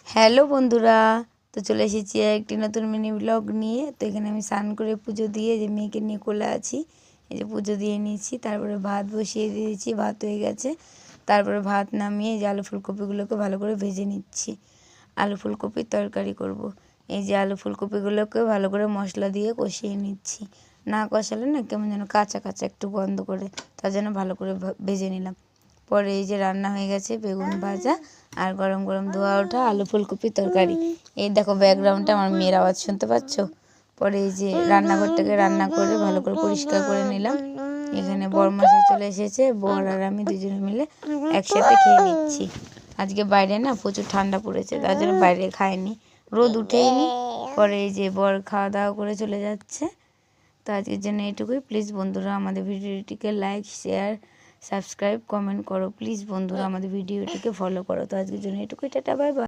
Hello বন্ধুরা, তো চলে এসেছি একটি নতুন মিনি ব্লগ নিয়ে। তো এখানে আমি স্নান করে পুজো দিয়ে যে মেয়েকে নিয়ে কোলে আছি, এই যে পুজো দিয়ে নিয়েছি। তারপরে ভাত বসিয়ে দিয়েছি, ভাত হয়ে গেছে। তারপরে ভাত নামিয়ে যে আলু ফুলকপিগুলোকে ভালো করে ভেজে নিচ্ছি। আলু ফুলকপির তরকারি করব। এই যে আলু ফুলকপিগুলোকে ভালো করে মশলা দিয়ে কষিয়ে নিচ্ছি। না কষালে না কেমন যেন কাঁচা কাঁচা একটু গন্ধ করে, তার জন্য ভালো করে ভেজে নিলাম। পরে এই যে রান্না হয়ে গেছে বেগুন ভাজা আর গরম গরম ধোয়া ওঠা আলু ফুলকপির তরকারি। এই দেখো ব্যাকগ্রাউন্ডে আমার মেয়ের আওয়াজ শুনতে পাচ্ছ। পরে এই যে রান্নাঘরটাকে রান্না করে ভালো করে পরিষ্কার করে নিলাম। এখানে বরমাসে চলে এসেছে, বর আর আমি দুজনে মিলে একসাথে খেয়ে নিচ্ছি। আজকে বাইরে না প্রচুর ঠান্ডা পড়েছে, তার জন্য বাইরে খাইনি, রোদ উঠেইনি। পরে এই যে বর খাওয়া দাওয়া করে চলে যাচ্ছে। তো আজকের জন্য এটুকুই। প্লিজ বন্ধুরা আমাদের ভিডিওটিকে লাইক, শেয়ার, সাবস্ক্রাইব, কমেন্ট করো। প্লিজ বন্ধুরা আমাদের ভিডিওটিকে ফলো করো। তো আজকের জন্য এটুকুই, টাটা, বাই বাই।